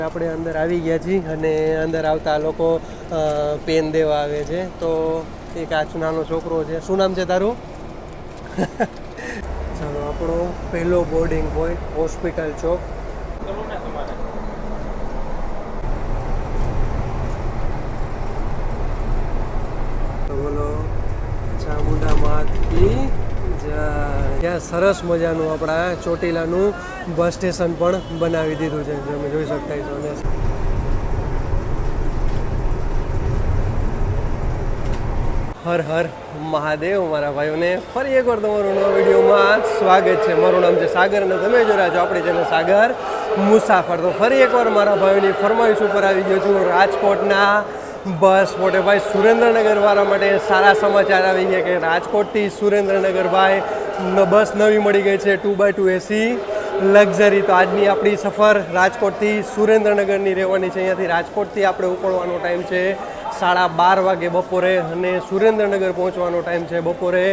આપણે અંદર આવી ગયા છીએ અને અંદર આવતા લોકો પેન દેવા આવે છે. તો એક આ નાનો છોકરો છે. શું નામ છે તારું? ચાલો, આપણો પહેલો બોર્ડિંગ પોઈન્ટ હોસ્પિટલ ચોક. બોલો ચામુંડા માત કી જય. ત્યાં સરસ મજાનું આપણા ચોટીલાનું બસ સ્ટેશન પણ બનાવી દીધું છે, તમે જોઈ શકતા છો. અને હર હર મહાદેવ મારા ભાઈઓને ફરી એકવાર તમારું નવા વિડીયોમાં સ્વાગત છે. મારું નામ છે સાગર અને તમે જોઈ રહ્યા છો આપણી ચેનલ સાગર મુસાફર. તો ફરી એકવાર મારા ભાઈઓની ફરમાઈશ ઉપર આવી ગયો છું રાજકોટના બસ સ્પોટે. ભાઈ, સુરેન્દ્રનગર વાળા માટે સારા સમાચાર આવી ગયા કે રાજકોટથી સુરેન્દ્રનગર ભાઈ બસ નવી મળી ગઈ છે 2x2 એસી લક્ઝરી. તો આજની આપણી સફર રાજકોટથી સુરેન્દ્રનગરની રહેવાની છે. અહીંયાથી રાજકોટથી આપણે ઉપડવાનો ટાઈમ છે 12:30 વાગે બપોરે અને સુરેન્દ્રનગર પહોંચવાનો ટાઈમ છે બપોરે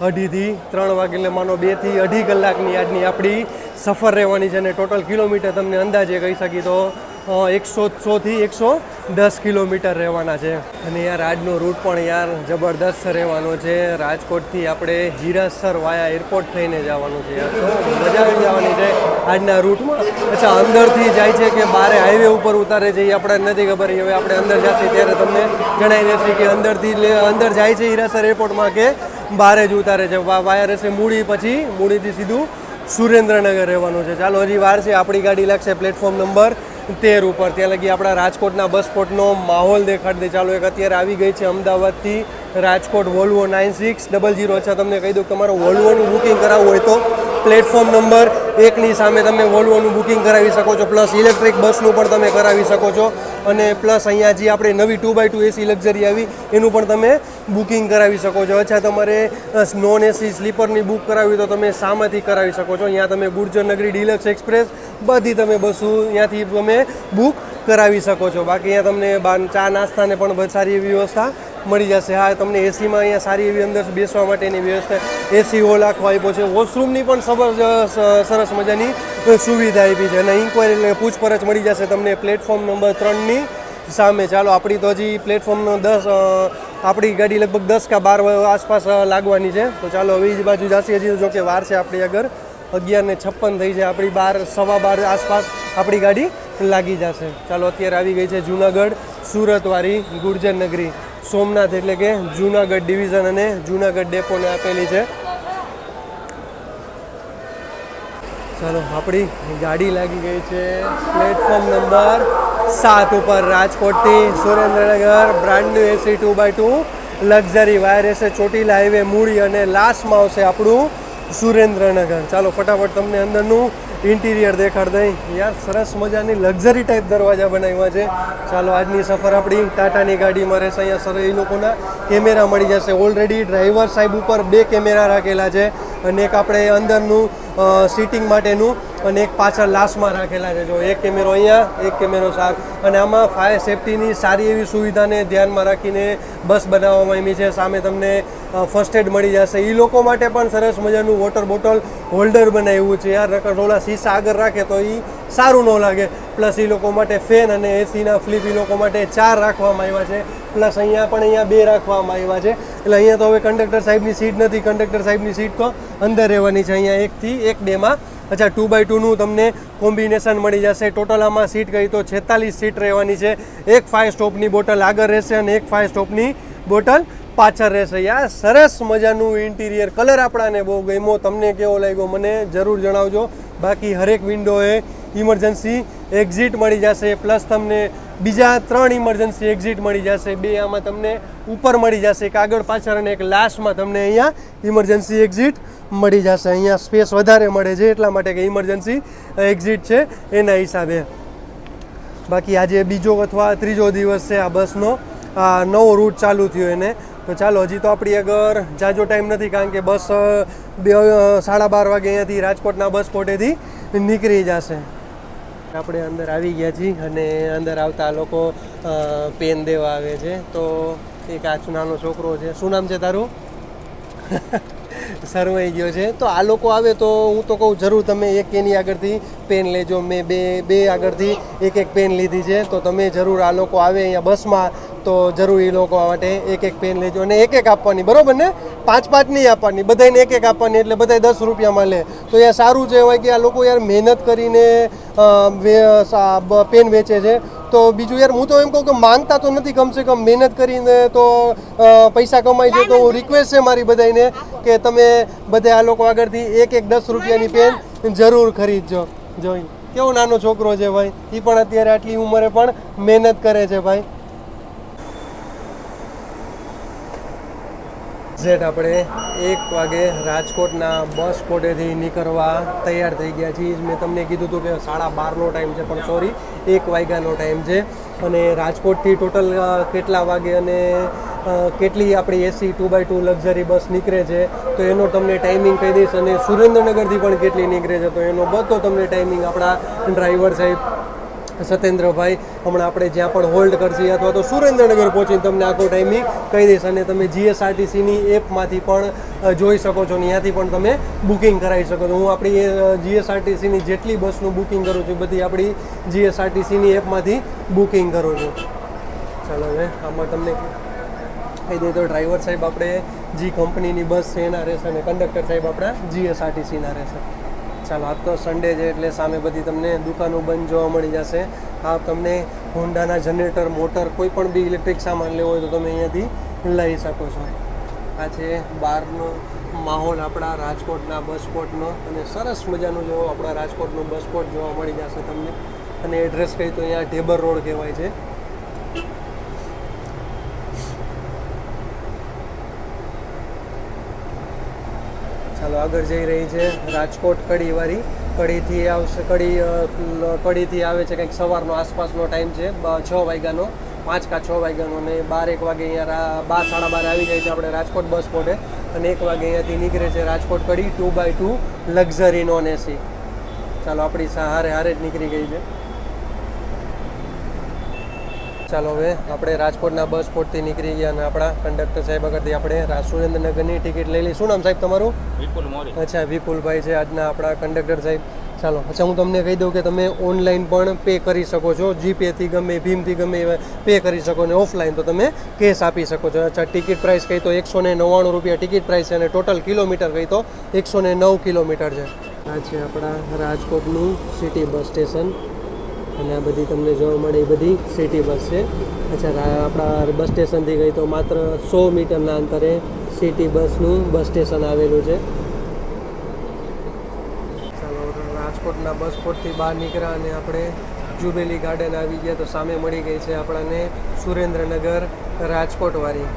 2:30 થી 3 વાગે. એટલે માનો 2 થી 2.5 કલાકની આજની આપણી સફર રહેવાની છે. અને ટોટલ કિલોમીટર તમને અંદાજે કહી શકી તો 100 થી 110 કિલોમીટર રહેવાના છે. અને યાર આજનો રૂટ પણ યાર જબરદસ્ત રહેવાનો છે. રાજકોટથી આપણે હીરાસર વાયા એરપોર્ટ થઈને જવાનું છે યાર. તો મજા આવી જવાની છે આજના રૂટમાં. અચ્છા, અંદરથી જાય છે કે બારે હાઈવે ઉપર ઉતારે છે એ આપણે નથી ખબર. હવે આપણે અંદર જશે ત્યારે તમને જણાવી દેશે કે અંદર જાય છે હીરાસર એરપોર્ટમાં કે બારે જ ઉતારે છે. વાયા રહેશે મૂડી, પછી મૂડીથી સીધું સુરેન્દ્રનગર રહેવાનું છે. ચાલો, હજી વાર છે. આપણી ગાડી લાગશે પ્લેટફોર્મ નંબર 13 ઉપર. ત્યાં લગી આપણા રાજકોટના બસ સ્પોટનો માહોલ દેખાડી દે. ચાલો, એક અત્યારે આવી ગઈ છે અમદાવાદથી રાજકોટ વોલ્વો 9600. અચ્છા, તમને કહી દઉં, તમારું વોલ્વોનું બુકિંગ કરાવવું હોય તો પ્લેટફોર્મ નંબર 1ની સામે તમે વોલ્વોનું બુકિંગ કરાવી શકો છો. પ્લસ ઇલેક્ટ્રિક બસનું પણ તમે કરાવી શકો છો. અને પ્લસ અહીંયા જે આપણે નવી 2x2 એસી લક્ઝરી આવી એનું પણ તમે બુકિંગ કરાવી શકો છો. અચ્છા, તમારે નોન એસી સ્લીપરની બુક કરાવી તો તમે સામેથી કરાવી શકો છો. અહીંયા તમે ગુર્જરનગરી ડિલક્સ એક્સપ્રેસ બધી તમે બસો અહીંયાથી તમે બુક કરાવી શકો છો. બાકી અહીંયા તમને ચા નાસ્તાને પણ સારી એવી વ્યવસ્થા મળી જશે. હા, તમને એસીમાં અહીંયા સારી એવી અંદર બેસવા માટેની વ્યવસ્થા, એસી હોલ આખો આપ્યો છે. વોશરૂમની પણ સરસ મજાની સુવિધા આપી છે. અને ઇન્ક્વાયરી એટલે પૂછપરછ મળી જશે તમને પ્લેટફોર્મ નંબર 3ની સામે. ચાલો, આપણી તો હજી પ્લેટફોર્મ 10 આપણી ગાડી લગભગ 10 કે 12 આસપાસ લાગવાની છે. તો ચાલો, હવે જ બાજુ જશે. હજી જો કે વાર છે આપણી આગળ 11:56 થઈ છે. આપણી 12:15 આસપાસ આપણી ગાડી લાગી જશે. ચાલો, અત્યારે આવી ગઈ છે જુનાગઢ સુરતવાળી ગુર્જરનગરી. સોમનાથ એટલે કે જુનાગઢ ડિવિઝન અને જુનાગઢ ડેપોને આપેલી છે. ચાલો, આપણી ગાડી લાગી ગઈ છે પ્લેટફોર્મ નંબર 7 ઉપર. રાજકોટથી સુરેન્દ્રનગર બ્રાન્ડ ન્યુ એસી 2x2 લક્ઝરી વાયર રહેશે ચોટીલા હાઈવે મૂડી અને લાસ્ટમાં આવશે આપણું સુરેન્દ્રનગર. ચાલો, ફટાફટ તમને અંદરનું ઇન્ટિરિયર દેખાડ દઈ. યાર, સરસ મજાની લક્ઝરી ટાઈપ દરવાજા બનાવ્યા છે. ચાલો, આજની સફર આપણી ટાટાની ગાડીમાં રહેશે. અહીંયા સર એ લોકોના કેમેરા મળી જશે. ઓલરેડી ડ્રાઈવર સાહેબ ઉપર 2 કેમેરા રાખેલા છે અને એક આપણે અંદરનું સીટિંગ માટેનું અને એક પાછળ લાસ્ટમાં રાખેલા છે. જો એક કેમેરો અહીંયા, એક કેમેરો સાહેબ. અને આમાં ફાયર સેફ્ટીની સારી એવી સુવિધાને ધ્યાનમાં રાખીને બસ બનાવવામાં આવી છે. સામે તમને ફર્સ્ટ એડ મળી જશે. એ લોકો માટે પણ સરસ મજાનું વોટર બોટલ હોલ્ડર બનાવ્યું છે યાર. નકર ઓલા શીશા આગળ રાખે તો એ સારું ન લાગે. પ્લસ એ લોકો માટે ફેન અને એસીના ફ્લિપ એ લોકો માટે 4 રાખવામાં આવ્યા છે. પ્લસ અહીંયા 2 રાખવામાં આવ્યા છે. એટલે અહીંયા તો હવે કંડક્ટર સાહેબની સીટ નથી. કંડક્ટર સાહેબની સીટ તો અંદર રહેવાની છે અહીંયા 1 થી 1-2માં. અચ્છા, 2x2નું તમને કોમ્બિનેશન મળી જશે. ટોટલ આમાં સીટ કહી તો 46 સીટ રહેવાની છે. એક ફાયર સ્ટોપની બોટલ આગળ રહેશે અને એક ફાયર સ્ટોપની બોટલ પાછળ રહેશે. યાર, સરસ મજાનું ઇન્ટિરિયર. કલર આપણાને બહુ ગમ્યો. તમને કેવો લાગ્યો મને જરૂર જણાવજો. બાકી હરેક વિન્ડોએ ઇમરજન્સી એક્ઝિટ મળી જશે. પ્લસ તમને બીજા 3 ઇમરજન્સી એક્ઝિટ મળી જશે. 2 આમાં તમને ઉપર મળી જશે, એક આગળ પાછળ અને એક લાસ્ટમાં તમને અહીંયા ઇમરજન્સી એક્ઝિટ મળી જશે. અહીંયા સ્પેસ વધારે મળે છે એટલા માટે કે ઇમરજન્સી એક્ઝિટ છે એના હિસાબે. બાકી આજે બીજો અથવા ત્રીજો દિવસ છે આ બસનો નવો રૂટ ચાલુ થયો એને. તો ચાલો, હજી તો આપણી આગળ જાજો ટાઈમ નથી કારણ કે બસ 12:30 વાગે અહીંયાથી રાજકોટના બસ સ્પોટેથી નીકળી જશે. આપણે અંદર આવી ગયા છીએ અને અંદર આવતા લોકો પેન દેવા આવે છે. તો એક આ નાનો છોકરો છે. શું નામ છે તારું? સરવાઈ ગયો છે. તો આ લોકો આવે તો હું તો કહું જરૂર તમે એક એની આગળથી પેન લેજો. મેં બે આગળથી એક પેન લીધી છે. તો તમે જરૂર આ લોકો આવે અહીંયા બસમાં તો જરૂર એ લોકો માટે એક પેન લેજો અને એક આપવાની, બરોબર ને? 5 નહીં આપવાની, બધાને એક આપવાની, એટલે બધા 10 રૂપિયામાં લે. તો યાર સારું છે હોય કે આ લોકો યાર મહેનત કરીને પેન વેચે છે. તો બીજું યાર હું તો એમ કહું કે માંગતા તો નથી, કમસે કમ મહેનત કરીને તો પૈસા કમાય છે. તો રિક્વેસ્ટ છે મારી બધાને કે તમે બધા આ લોકો આગળથી એક 10 રૂપિયાની પેન જરૂર ખરીદજો. જોઈ કેવો નાનો છોકરો છે ભાઈ, એ પણ અત્યારે આટલી ઉંમરે પણ મહેનત કરે છે ભાઈ. એક્ઝેક્ટ આપણે 1 વાગે રાજકોટના બસ સ્પોટેથી નીકળવા તૈયાર થઈ ગયા છીએ. મેં તમને કીધું હતું કે 12:30નો ટાઈમ છે, પણ સોરી 1 વાગ્યાનો ટાઈમ છે. અને રાજકોટથી ટોટલ કેટલા વાગે અને કેટલી આપણી એસી 2x2 લક્ઝરી બસ નીકળે છે તો એનો તમને ટાઈમિંગ કહી દઈશ. અને સુરેન્દ્રનગરથી પણ કેટલી નીકળે છે તો એનો બધો તમને ટાઈમિંગ આપણા ડ્રાઈવર સાહેબ સત્યેન્દ્રભાઈ હમણાં આપણે જ્યાં પણ હોલ્ડ કરશે અથવા તો સુરેન્દ્રનગર પહોંચીને તમને આખો ટાઈમિંગ કહી દઈશ. અને તમે જીએસઆરટીસીની એપમાંથી પણ જોઈ શકો છો ને ત્યાંથી પણ તમે બુકિંગ કરાવી શકો છો. હું આપણી જીએસઆરટીસીની જેટલી બસનું બુકિંગ કરું છું બધી આપણી જીએસઆરટીસીની એપમાંથી બુકિંગ કરું છું. ચાલો હવે આમાં તમને કહી દઈએ તો ડ્રાઈવર સાહેબ આપણે જી કંપનીની બસ છે એના રહેશે અને કંડક્ટર સાહેબ આપણા જીએસઆરટીસીના રહેશે. ચાલો આજ તો સન્ડે છે એટલે સામે બધી તમને દુકાનો બંધ જોવા મળી જશે. હા, તમને હોન્ડાના જનરેટર, મોટર, કોઈ પણ બી ઇલેક્ટ્રિક સામાન લેવો હોય તો તમે અહીંયાથી લઈ શકો છો. આ છે બહારનો માહોલ આપણા રાજકોટના બસ સ્પોટનો અને સરસ મજાનો જેવો આપણા રાજકોટનો બસ સ્પોટ જોવા મળી જશે તમને. અને એડ્રેસ કહી તો અહીંયા ઢેબર રોડ કહેવાય છે. ચાલો આગળ જઈ રહી છે રાજકોટ કડીવાળી. કડીથી આવશે, કડીથી આવે છે કંઈક સવારનો આસપાસનો ટાઈમ છે, 6 વાગ્યાનો, 5 કે 6 વાગ્યાનો. અને 12-1 વાગે અહીંયા 12-12:30 આવી જાય છે આપણે રાજકોટ બસ સ્પોટે. અને 1 વાગે અહીંયાથી નીકળે છે રાજકોટ કડી 2x2 લક્ઝરી નોન એસી. ચાલો આપણી હારે જ નીકળી ગઈ છે. ચાલો હવે આપણે રાજકોટના બસ સ્પોટથી નીકળી ગયા અને આપણા કંડક્ટર સાહેબ આગળથી આપણે સુરેન્દ્રનગરની ટિકિટ લઈ લઈ. શું નામ સાહેબ તમારું? વિપુલ મોરી. અચ્છા, વિપુલભાઈ છે આજના આપણા કંડક્ટર સાહેબ. ચાલો, અચ્છા હું તમને કહી દઉં કે તમે ઓનલાઈન પણ પે કરી શકો છો, જીપેથી ગમે ભીમથી ગમે પે કરી શકો. ને ઓફલાઈન તો તમે કેશ આપી શકો છો. અચ્છા, ટિકિટ પ્રાઇસ કહી તો 199 રૂપિયા ટિકિટ પ્રાઇસ છે અને ટોટલ કિલોમીટર કહી તો 109 કિલોમીટર છે. આ છે આપણા રાજકોટનું સિટી બસ સ્ટેશન અને આ બધી તમને જોવા મળે એ બધી સિટી બસ છે. અચ્છા, આપણા બસ સ્ટેશનથી ગઈ તો માત્ર 100 મીટરના અંતરે સિટી બસનું બસ સ્ટેશન આવેલું છે. ચાલો રાજકોટના બસ સ્પોટથી બહાર નીકળ્યા અને આપણે જુબેલી ગાર્ડન આવી ગયા તો સામે મળી ગઈ છે આપણને સુરેન્દ્રનગર રાજકોટવાળી.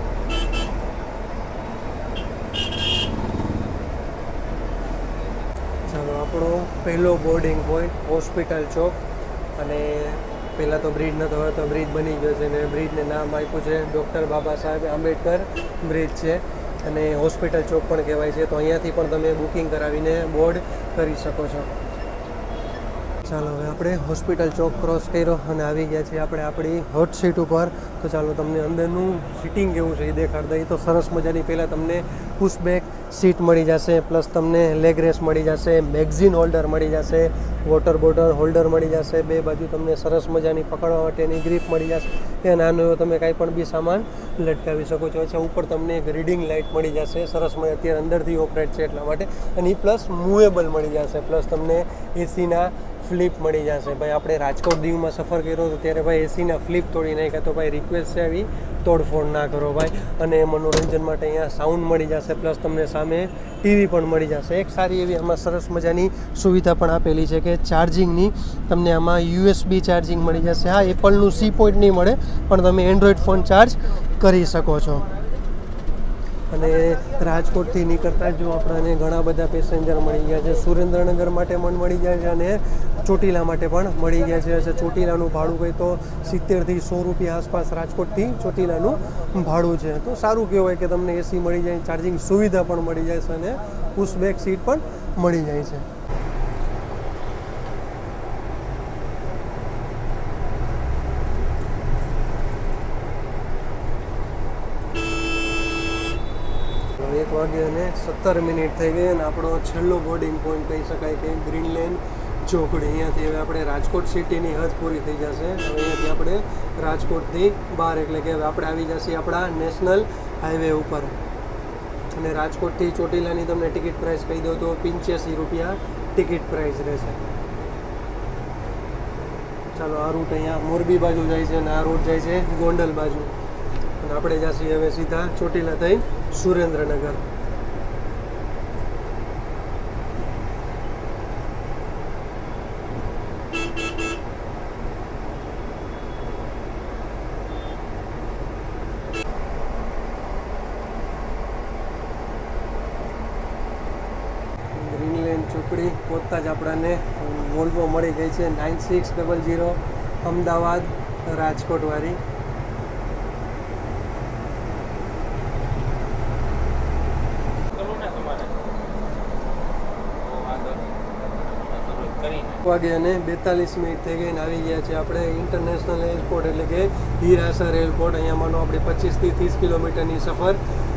ચાલો આપણો પહેલો બોર્ડિંગ પોઈન્ટ હોસ્પિટલ ચોક. અને પહેલાં તો બ્રિજ નહોતો, હવે તો બ્રિજ બની ગયો છે અને બ્રિજને નામ આપ્યું છે ડૉક્ટર બાબા સાહેબ આંબેડકર બ્રિજ છે અને હોસ્પિટલ ચોક પણ કહેવાય છે. તો અહીંયાથી પણ તમે બુકિંગ કરાવીને બોર્ડ કરી શકો છો. ચાલો હવે આપણે હોસ્પિટલ ચોક ક્રોસ કર્યો અને આવી ગયા છીએ આપણે આપણી હોટ સીટ ઉપર. તો ચાલો તમને અંદરનું સિટિંગ કેવું છે એ દેખાડ દઈએ. તો સરસ મજાની પહેલાં તમને પુશબેક સીટ મળી જશે, પ્લસ તમને લેગ રેસ મળી જશે, મેગઝીન હોલ્ડર મળી જશે, વોટર બોટલ હોલ્ડર મળી જશે, બે બાજુ તમને સરસ મજાની પકડવા માટેની ગ્રીપ મળી જશે. એ નાનો એવો તમે કાંઈ પણ બી સામાન લટકાવી શકો છો. અચ્છા, ઉપર તમને એક રીડિંગ લાઇટ મળી જશે, સરસ મજા અત્યારે અંદરથી ઓપરેટ છે એટલા માટે. અને એ પ્લસ મૂવેબલ મળી જશે, પ્લસ તમને એસીના ફ્લિપ મળી જશે. ભાઈ આપણે રાજકોટ દીવમાં સફર કર્યો હતો ત્યારે ભાઈ એસીના ફ્લિપ તોડી નાખ્યા. તો ભાઈ રિક્વેસ્ટ છે આવી તોડફોડ ના કરો ભાઈ. અને મનોરંજન માટે અહીંયા સાઉન્ડ મળી જશે, પ્લસ તમને સામે ટીવી પણ મળી જશે. એક સારી એવી આમાં સરસ મજાની સુવિધા પણ આપેલી છે કે ચાર્જિંગની તમને આમાં યુએસબી ચાર્જિંગ મળી જશે. હા, એપલનું C પોઈન્ટ નહીં મળે પણ તમે એન્ડ્રોઈડ ફોન ચાર્જ કરી શકો છો. અને રાજકોટથી નીકળતા જો આપણને ઘણા બધા પેસેન્જર મળી ગયા છે. સુરેન્દ્રનગર માટે પણ મળી ગયા છે અને ચોટીલા માટે પણ મળી ગયા છે. ચોટીલાનું ભાડું કંઈ તો 70થી 100 રૂપિયા આસપાસ રાજકોટથી ચોટીલાનું ભાડું છે. તો સારું કહેવાય કે તમને એસી મળી જાય, ચાર્જિંગ સુવિધા પણ મળી જાય છે અને પુશબેક સીટ પણ મળી જાય છે. 1:17 થઈ ગઈ અને આપણો છેલ્લો બોર્ડિંગ પોઈન્ટ કહી શકાય કે ગ્રીનલેન્ડ ચોકડી. અહીંયાથી હવે આપણે રાજકોટ સિટીની હદ પૂરી થઈ જશે. હવે અહીંયાથી આપણે રાજકોટથી બહાર એટલે કે હવે આપણે આવી જશે આપણા નેશનલ હાઈવે ઉપર. અને રાજકોટથી ચોટીલાની તમને ટિકિટ પ્રાઇસ કહી દો તો 85 રૂપિયા ટિકિટ પ્રાઇસ રહેશે. ચાલો આ રૂટ અહીંયા મોરબી બાજુ જાય છે અને આ રૂટ જાય છે ગોંડલ બાજુ. અને આપણે જઈએ હવે સીધા ચોટીલા થઈ સુરેન્દ્રનગર. ચોકડી પહોંચતા જ આપણને વોલ્વો મળી ગઈ છે 9600 અમદાવાદ રાજકોટ વાળી. વાગે અને 42 થઈ ગઈ અને આવી ગયા છે આપણે ઇન્ટરનેશનલ એરપોર્ટ એટલે કે હીરાસર એરપોર્ટ. અહીંયા માનો આપણી 25 થી 30 કિલોમીટરની સફર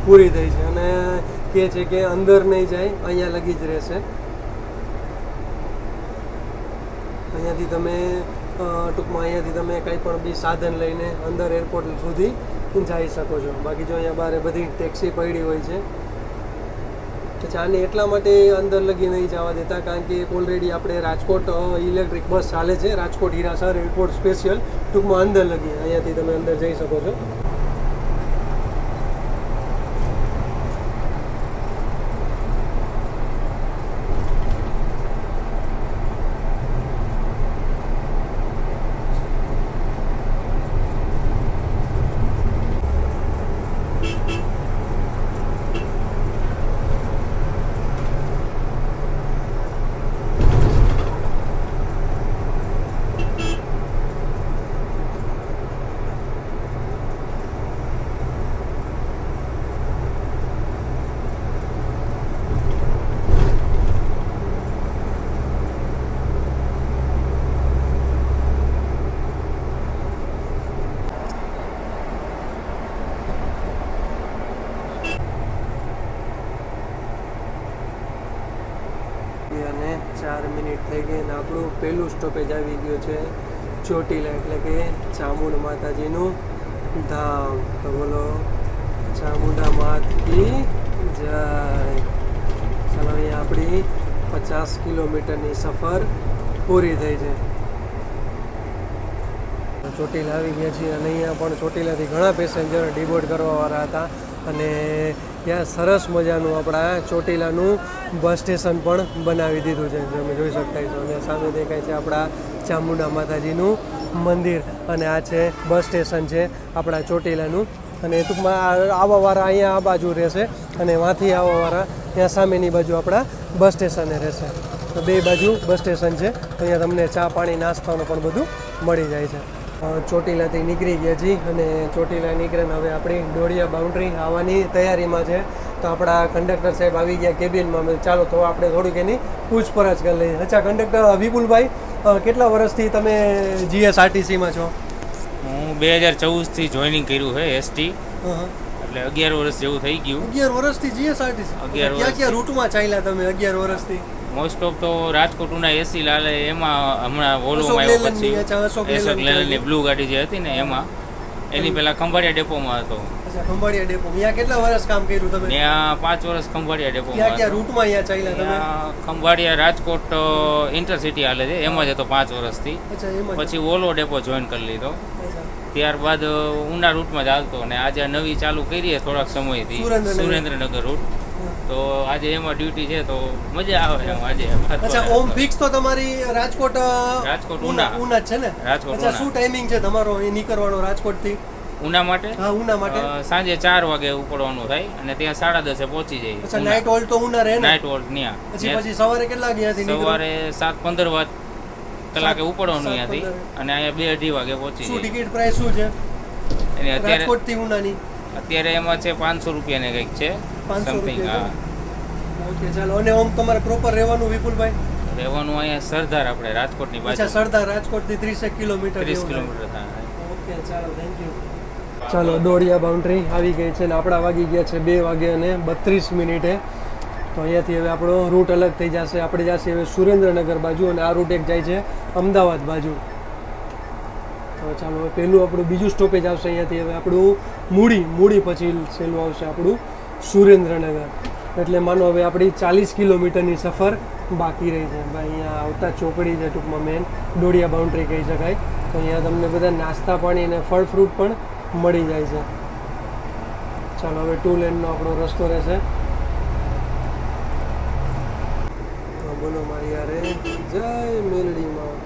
પૂરી થઈ છે અને કહે છે કે અંદર નહીં જાય, અહીંયા લગી જ રહેશે. અહીંયાથી તમે ટૂંકમાં અહીંયાથી તમે કંઈ પણ બી સાધન લઈને અંદર એરપોર્ટ સુધી જઈ શકો છો. બાકી જો અહીંયા બહાર બધી ટેક્સી પડી હોય છે. આને એટલા માટે અંદર લગી નહીં જવા દેતા કારણ કે ઓલરેડી આપણે રાજકોટ ઇલેક્ટ્રિક બસ ચાલે છે, રાજકોટ હીરાસર એરપોર્ટ સ્પેશિયલ. ટૂંકમાં અંદર લગી અહીંયાથી તમે અંદર જઈ શકો છો. અને 4 મિનિટ થઈ ગઈ અને આપણું પહેલું સ્ટોપેજ આવી ગયું છે ચોટીલા એટલે કે ચામુંડ માતાજીનું ધામ. તો બોલો ચામુંડા માત કી જય. ચાલો અહીંયા આપણી 50 કિલોમીટરની સફર પૂરી થઈ છે. ચોટીલા આવી ગયા છીએ અને અહીંયા પણ ચોટીલાથી ઘણા પેસેન્જર ડિબોર્ડ કરવાવાળા હતા અને ત્યાં સરસ મજાનું આપણા ચોટીલાનું બસ સ્ટેશન પણ બનાવી દીધું છે તમે જોઈ શકતા છો. અને સામે દેખાય છે આપણા ચામુંડા માતાજીનું મંદિર અને આ છે બસ સ્ટેશન છે આપણા ચોટીલાનું. અને ટૂંકમાં આવવાવાળા અહીંયા આ બાજુ રહેશે અને વાંથી આવવાવાળા ત્યાં સામેની બાજુ આપણા બસ સ્ટેશને રહેશે. તો બે બાજુ બસ સ્ટેશન છે. અહીંયા તમને ચા પાણી નાસ્તાનું પણ બધું મળી જાય છે. ચોટીલાથી નીકળી ગયા છીએ અને ચોટીલા નીકળીને હવે આપણી ડોળિયા બાઉન્ડ્રી આવવાની તૈયારીમાં છે. તો આપણા કંડક્ટર સાહેબ આવી ગયા કેબિનમાં. ચાલો તો આપણે થોડીક એની પૂછપરછ કરી લઈએ. અચ્છા કંડક્ટર વિપુલભાઈ, કેટલા વર્ષથી તમે જીએસઆરટીસીમાં છો? હું 2014થી જોઈનિંગ કર્યું છે એસટી, એટલે 11 વર્ષ જેવું થઈ ગયું. 11 વર્ષથી જીએસઆરટીસી? ક્યાં ક્યાં રૂટમાં ચાલ્યા તમે 11 વર્ષથી? મોસ્ટ ઓફ તો રાજકોટ ઉના એસી લાલે, એમાં હમણાં વોલ્વોમાં આવ્યો પછી અશોક લેલનની બ્લુ ગાડી જે હતી ને એમાં, એની પહેલા ખંભાળિયા ડેપોમાં હતો. ખંભાળિયા ડેપો ત્યાં કેટલા વર્ષ કામ કર્યું તમે? ત્યાં 5 વર્ષ ખંભાળિયા ડેપોમાં. ક્યાં ક્યાં રૂટમાં અહીંયા ચાલ્યા તમે? ખંભાળિયા રાજકોટ ઇન્ટરસિટી હાલે છે એમાં જ હતો 5 વર્ષથી. પછી વોલ્વો ડેપો જોઈન કરી લીધો. ત્યારબાદ ઉના રૂટમાં જ હાલતો અને આજે નવી ચાલુ કરી થોડાક સમયથી સુરેન્દ્રનગર રૂટ. તો આજે એમાં ડ્યુટી છે તો મજા આવે એમ આજે. અચ્છા, ઓમ ફિક્સ તો તમારી રાજકોટ ઉના ઉના જ છે ને? રાજકોટ. અચ્છા, શું ટાઈમિંગ છે તમારો અહીં નીકળવાનો રાજકોટથી? ઉના માટે? હા, ઉના માટે સાંજે 4 વાગે ઉપડવાનું થાય અને ત્યાં 10:30 પહોંચી જાય. અચ્છા, નાઇટ હોલ્ટ તો ઉના રહે ને? નાઇટ હોલ્ટ ત્યાં. પછી સવારે કેટલા વાગ્યાથી નીકળો? સવારે 7:15 કલાકે ઉપડવાનું અહીંયાથી અને અહીંયા 2-2:30 વાગે પહોંચી જાય. શું ટિકિટ પ્રાઇસ શું છે એની અત્યારે રાજકોટથી ઉનાની? અત્યારે એમાં છે 500 રૂપિયા ને કંઈક છે સમથિંગ. હા, ઓકે ચાલો. અને ઓમ તમારે પ્રોપર રહેવાનું વિપુલભાઈ? રહેવાનું અહીંયા સરદાર આપણે રાજકોટની બાજુ. અચ્છા, સરદાર રાજકોટથી 30 કિલોમીટર. 30 કિલોમીટર થાય. ઓકે ચાલો, થેન્ક યુ. ચાલો દોડિયા બાઉન્ડ્રી આવી ગઈ છે ને આપણા વાગી ગયા છે 2:32. તો અહીંયાથી હવે આપણો રૂટ અલગ થઈ જશે. આપણે જશે હવે સુરેન્દ્રનગર બાજુ અને આ રૂટ એક જાય છે અમદાવાદ બાજુ. તો ચાલો હવે પહેલું આપણું બીજું સ્ટોપેજ આવશે અહીંયાથી હવે આપણું મૂડી પછી છેલ્લું આવશે આપણું સુરેન્દ્રનગર. એટલે માનો હવે આપણી 40 કિલોમીટરની સફર બાકી રહી છે. ભાઈ અહીંયા આવતા ચોકડી છે ટૂંકમાં મેન દોડિયા બાઉન્ડ્રી કહી શકાય. તો અહીંયા તમને બધા નાસ્તા પાણી અને ફળ ફ્રૂટ પણ મળી જાય છે. ચાલો હવે 2 લેનનો આપણો રસ્તો રહેશે. બોલો મારી યારે જય મેલડીમાં.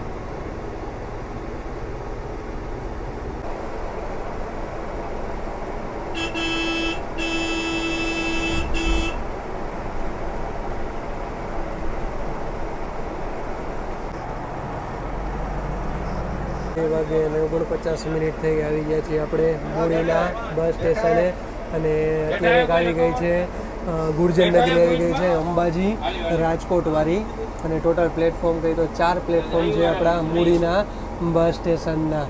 વાગે અને 49 થઈ આવી ગયા છીએ આપણે મૂડીના બસ સ્ટેશને. અને અત્યારે આવી ગઈ છે ગુર્જર નગરી આવી ગઈ છે અંબાજી રાજકોટ વાળી. અને ટોટલ પ્લેટફોર્મ કહી તો 4 પ્લેટફોર્મ છે આપણા મૂડીના બસ સ્ટેશનના.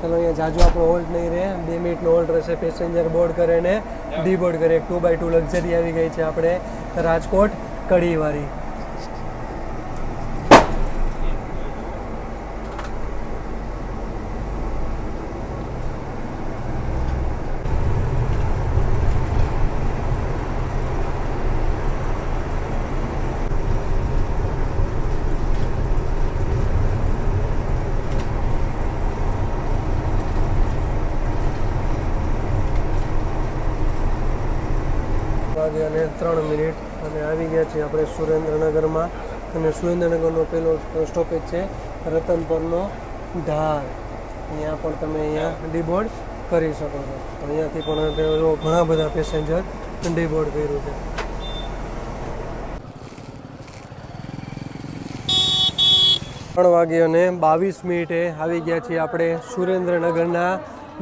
ચાલો અહીંયા જાજુ આપણો હોલ્ડ નહીં રહે, 2 મિનિટનો હોલ્ડ રહેશે. પેસેન્જર બોર્ડ કરે ને ડીબોર્ડ કરે. 2x2 લક્ઝરી આવી ગઈ છે આપણે રાજકોટ કડીવાળી. અને 3 મિનિટ અને આવી ગયા છીએ આપણે સુરેન્દ્રનગરમાં. અને સુરેન્દ્રનગરનો પહેલો સ્ટોપેજ છે રતનપરનો ધાર. અહીંયા પણ તમે અહીંયા ડીબોર્ડ કરી શકો છો. અહીંયાથી પણ ઘણા બધા પેસેન્જર ડીબોર્ડ કર્યું છે. 3:22 આવી ગયા છીએ આપણે સુરેન્દ્રનગરના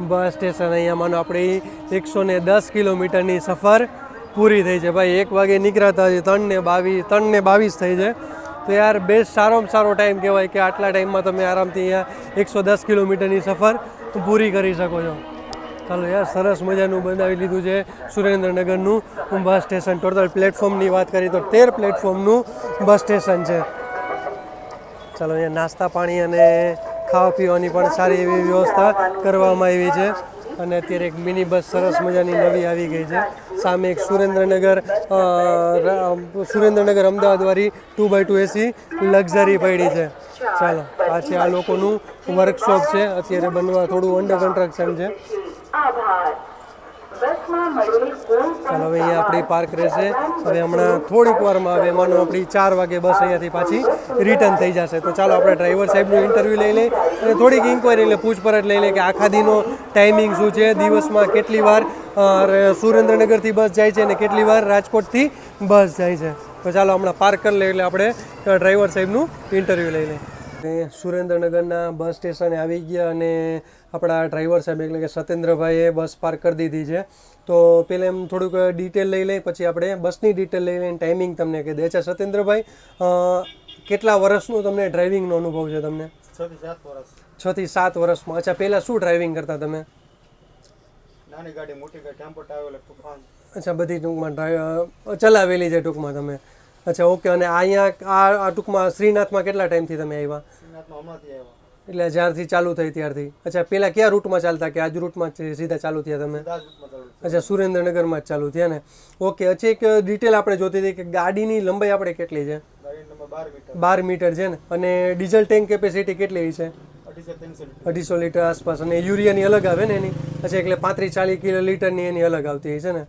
બસ સ્ટેશન. અહીંયા માનો આપણી 110 કિલોમીટરની સફર પૂરી થઈ છે. ભાઈ 1 વાગે નીકળ્યા હતા 3:22 થઈ છે. તો યાર બેસ્ટ સારામાં સારો ટાઈમ કહેવાય કે આટલા ટાઈમમાં તમે આરામથી અહીંયા 110 કિલોમીટરની સફર પૂરી કરી શકો છો. ચાલો યાર સરસ મજાનું બનાવી લીધું છે સુરેન્દ્રનગરનું બસ સ્ટેશન. ટોટલ પ્લેટફોર્મની વાત કરીએ તો 13 પ્લેટફોર્મનું બસ સ્ટેશન છે. ચાલો અહીંયા નાસ્તા પાણી અને ખાવા પીવાની પણ સારી એવી વ્યવસ્થા કરવામાં આવી છે. અને અત્યારે એક મિની બસ સરસ મજાની નવી આવી ગઈ છે. સામે એક સુરેન્દ્રનગર અમદાવાદવાળી 2x2 એસી લક્ઝરી પડી છે. ચાલો આ છે આ લોકોનું વર્કશોપ છે. અત્યારે બનવા થોડું અંડર કન્સ્ટ્રક્શન છે. ચાલો હવે અહીંયા આપણી પાર્ક રહેશે. હવે હમણાં થોડીક વારમાં હવે માનો આપણી 4 વાગે બસ અહીંયાથી પાછી રિટર્ન થઈ જશે. તો ચાલો આપણે ડ્રાઈવર સાહેબનું ઇન્ટરવ્યૂ લઈ લઈએ અને થોડીક ઇન્ક્વાયરી એટલે પૂછપરછ લઈ લઈએ કે આખા દીનો ટાઈમિંગ શું છે, દિવસમાં કેટલી વાર સુરેન્દ્રનગરથી બસ જાય છે અને કેટલી વાર રાજકોટથી બસ જાય છે. તો ચાલો હમણાં પાર્ક કરી લઈએ એટલે આપણે ડ્રાઈવર સાહેબનું ઇન્ટરવ્યૂ લઈ લઈએ. સુરેન્દ્રનગરના બસ સ્ટેશને આવી ગયા અને આપણા ડ્રાઈવર સાહેબ એટલે કે સત્યેન્દ્રભાઈએ બસ પાર્ક કરી દીધી છે. તો પહેલાં એમ થોડુંક ડિટેલ લઈ લઈએ, પછી આપણે બસની ડિટેલ લઈ લઈને ટાઈમિંગ તમને કહી દે. અચ્છા સત્યેન્દ્રભાઈ, કેટલા વર્ષનો તમને ડ્રાઇવિંગનો અનુભવ છે તમને? 6 થી 7 વર્ષમાં. અચ્છા પહેલાં શું ડ્રાઇવિંગ કરતા તમે? નાની ગાડી, મોટી ગાડી, ટેમ્પો, ટ્રાવેલર, તૂફાન. અચ્છા બધી ટૂંકમાં ચલાવેલી છે ટૂંકમાં તમે. અચ્છા ઓકે. અને અહીંયા આ ટૂંકમાં શ્રીનાથમાં કેટલા ટાઈમથી તમે આવ્યા? શ્રીનાથમાં હમણાંથી આવ્યા. એટલે જ્યારથી ચાલુ થઈ ત્યારથી. અચ્છા પહેલાં કયા રૂટમાં ચાલતા કે આજ રૂટમાં જ સીધા ચાલુ થયા તમે? અચ્છા સુરેન્દ્રનગરમાં જ ચાલુ થયા ને. ઓકે. અચ્છા એક ડિટેલ આપણે જોતી હતી કે ગાડીની લંબાઈ આપણે કેટલી છે? 12 મીટર છે ને. અને ડીઝલ ટેન્ક કેપેસિટી કેટલી છે? 250 લીટર આસપાસ. અને યુરિયાની અલગ આવે ને એની? અચ્છા એટલે 35-40 કિલો લીટરની એની અલગ આવતી છે ને.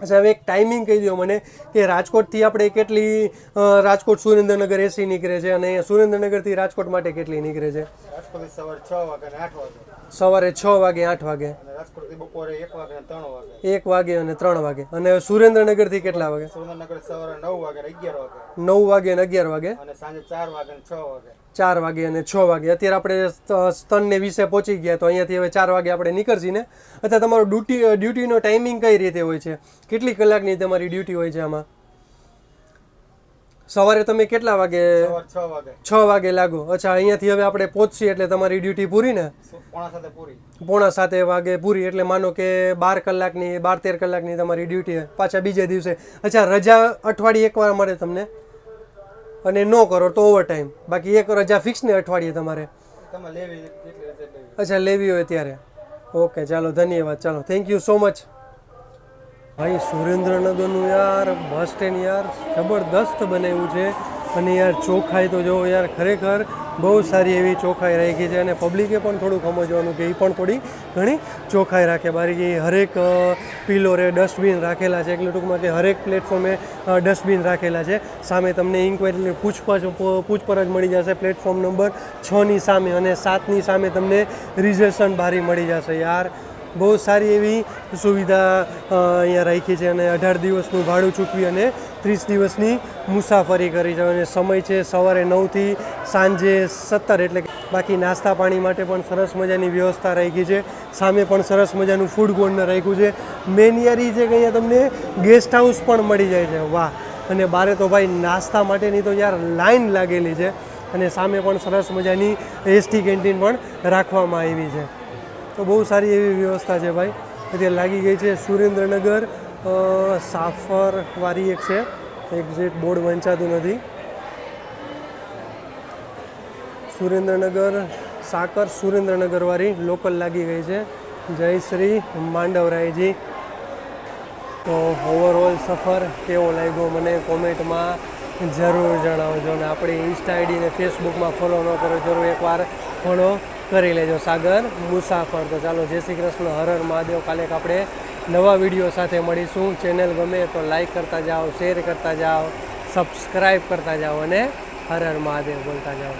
અચ્છા હવે એક ટાઈમિંગ કહી દો મને કે રાજકોટથી આપણે કેટલી રાજકોટ સુરેન્દ્રનગર એસી નીકળે છે અને સુરેન્દ્રનગરથી રાજકોટ માટે કેટલી નીકળે છે? રાજકોટથી સવારે 6 વાગે અને 8 વાગે. સવારે 6 વાગે 8 વાગે. અને રાજકોટથી બપોરે 1 વાગે અને 3 વાગે. 1 વાગે અને 3 વાગે. અને સુરેન્દ્રનગરથી કેટલા વાગે? સુરેન્દ્રનગર સવારે 9 વાગે અને 11 વાગે. 9 વાગે અને 11 વાગે. અને સાંજે 4 વાગે અને 6 વાગે. 4 વાગે અને 6 વાગે. અત્યારે આપણે 3:20 પહોંચી ગયા. તો અહીંયાથી હવે 4 વાગે આપણે નીકળશી ને. અથવા તમારો ડ્યુટીનો ટાઈમિંગ કઈ રીતે હોય છે? કેટલી કલાકની તમારી ડ્યુટી હોય છે આમાં? સવારે તમે કેટલા વાગે? સવાર 6 વાગે 6 વાગે લાગો. અચ્છા, અહીંયાથી હવે આપણે પહોંચીએ એટલે તમારી ડ્યુટી પૂરી ને? 6:45 પૂરી. 6:45 વાગે પૂરી એટલે માનો કે 12 કલાકની 12-13 કલાકની તમારી ડ્યુટી છે પાછા બીજે દિવસે. અચ્છા, રજા અઠવાડિયે એકવાર મળે તમને અને ન કરો તો ઓવર ટાઈમ, બાકી એક રજા ફિક્સ ને અઠવાડિયે તમારે? તમે લેવી કેટલી રજા લેવી? અચ્છા, લેવી હોય ત્યારે. ઓકે, ચાલો ધન્યવાદ. ચાલો, થેન્ક યુ સો મચ. ભાઈ સુરેન્દ્રનગરનું યાર બસ સ્ટેન્ડ યાર જબરદસ્ત બનાવ્યું છે અને યાર ચોખ્ખાઈ તો જો યાર ખરેખર બહુ સારી એવી ચોખ્ખાઈ રાખી છે અને પબ્લિકે પણ થોડું સમજવાનું કે એ પણ થોડી ઘણી ચોખ્ખાઈ રાખે. બારી હરેક પિલોરે ડસ્ટબિન રાખેલા છે, એટલે ટૂંકમાં કે હરેક પ્લેટફોર્મે ડસ્ટબિન રાખેલા છે. સામે તમને ઇન્ક્વાયરીની પૂછપરછ મળી જશે પ્લેટફોર્મ નંબર 6ની સામે, અને 7ની સામે તમને રિઝર્વેશન બારી મળી જશે. યાર બહુ સારી એવી સુવિધા અહીંયા રાખી છે અને 18 દિવસનું ભાડું ચૂકવી અને 30 દિવસની મુસાફરી કરી છે. અને સમય છે સવારે 9થી સાંજે 17, એટલે બાકી નાસ્તા પાણી માટે પણ સરસ મજાની વ્યવસ્થા રાખી છે. સામે પણ સરસ મજાનું ફૂડ કોર્નર રાખ્યું છે. મેન યાર એ છે કે અહીંયા તમને ગેસ્ટ હાઉસ પણ મળી જાય છે. વાહ! અને બારે તો ભાઈ નાસ્તા માટેની તો યાર લાઈન લાગેલી છે અને સામે પણ સરસ મજાની એસટી કેન્ટીન પણ રાખવામાં આવી છે. તો બહુ સારી એવી વ્યવસ્થા છે ભાઈ. અત્યારે લાગી ગઈ છે સુરેન્દ્રનગર સાફરવાળી એક છે, એક્ઝેક્ટ બોર્ડ વંચાતું નથી. સુરેન્દ્રનગર સાકર સુરેન્દ્રનગરવાળી લોકલ લાગી ગઈ છે. જય શ્રી માંડવરાયજી. તો ઓવરઓલ સફર કેવો લાગ્યો મને કોમેન્ટમાં જરૂર જણાવજો. અને આપણી ઇન્સ્ટા આઈડી ને ફેસબુકમાં ફોલો ન કરો જરૂર એકવાર ફોલો કરી લેજો, સાગર મુસાફર. તો ચાલો, જય શ્રી કૃષ્ણ, હર હર મહાદેવ. કાલે આપણે નવા વિડીયો સાથે મળીશું. ચેનલ ગમે તો લાઈક કરતા જાઓ, શેર કરતા જાઓ, સબસ્ક્રાઈબ કરતા જાઓ અને હર હર મહાદેવ બોલતા જાઓ.